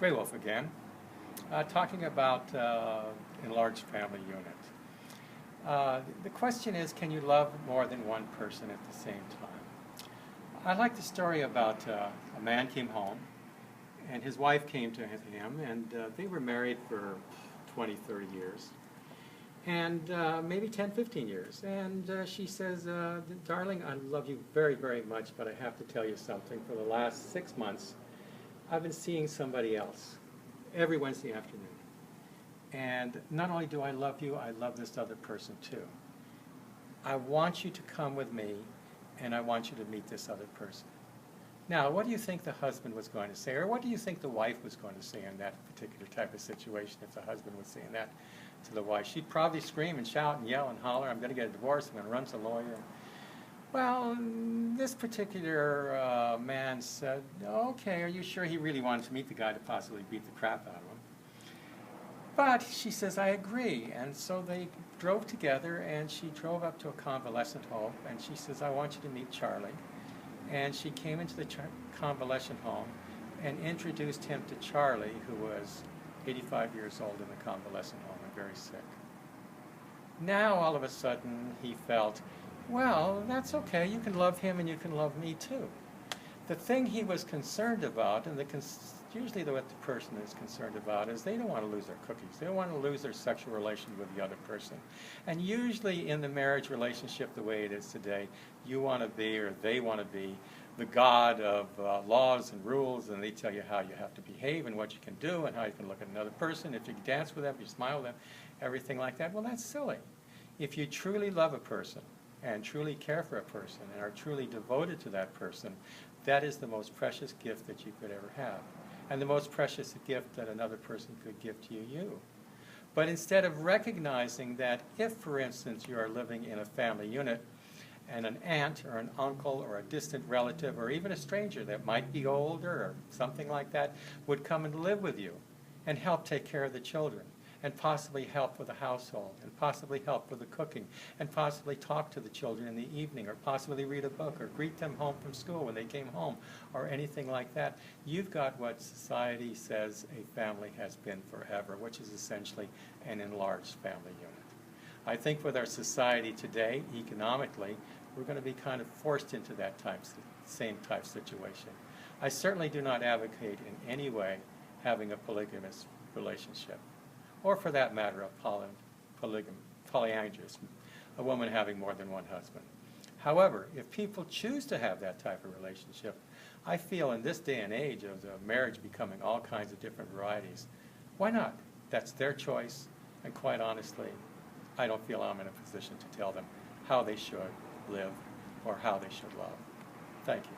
Grey Wolf again, talking about enlarged family unit. The question is, can you love more than one person at the same time? I like the story about a man came home, and his wife came to him, and they were married for 20, 30 years, and maybe 10, 15 years. And she says, darling, I love you very, very much, but I have to tell you something. For the last 6 months, I've been seeing somebody else every Wednesday afternoon. And not only do I love you, I love this other person too. I want you to come with me, and I want you to meet this other person. Now, what do you think the husband was going to say, or what do you think the wife was going to say in that particular type of situation if the husband was saying that to the wife? She'd probably scream and shout and yell and holler, I'm going to get a divorce, I'm going to run to a lawyer. Well, this particular man said, okay, are you sure he really wanted to meet the guy to possibly beat the crap out of him? But she says, I agree. And so they drove together, and she drove up to a convalescent home, and she says, I want you to meet Charlie. And she came into the convalescent home and introduced him to Charlie, who was 85 years old in the convalescent home and very sick. Now, all of a sudden, he felt, well, that's okay. You can love him and you can love me too. The thing he was concerned about, and usually what the person is concerned about, is they don't want to lose their cookies. They don't want to lose their sexual relation with the other person. And usually in the marriage relationship the way it is today, you want to be, or they want to be, the god of laws and rules, and they tell you how you have to behave and what you can do and how you can look at another person, if you dance with them, if you smile with them, everything like that. Well, that's silly. If you truly love a person and truly care for a person and are truly devoted to that person, that is the most precious gift that you could ever have. And the most precious gift that another person could give to you. But instead of recognizing that if, for instance, you are living in a family unit and an aunt or an uncle or a distant relative or even a stranger that might be older or something like that would come and live with you and help take care of the children and possibly help with the household and possibly help with the cooking and possibly talk to the children in the evening or possibly read a book or greet them home from school when they came home or anything like that, you've got what society says a family has been forever, which is essentially an enlarged family unit. I think with our society today, economically, we're going to be kind of forced into that same type situation. I certainly do not advocate in any way having a polygamous relationship, or for that matter, a polyandrous, a woman having more than one husband. However, if people choose to have that type of relationship, I feel in this day and age of the marriage becoming all kinds of different varieties, why not? That's their choice, and quite honestly, I don't feel I'm in a position to tell them how they should live or how they should love. Thank you.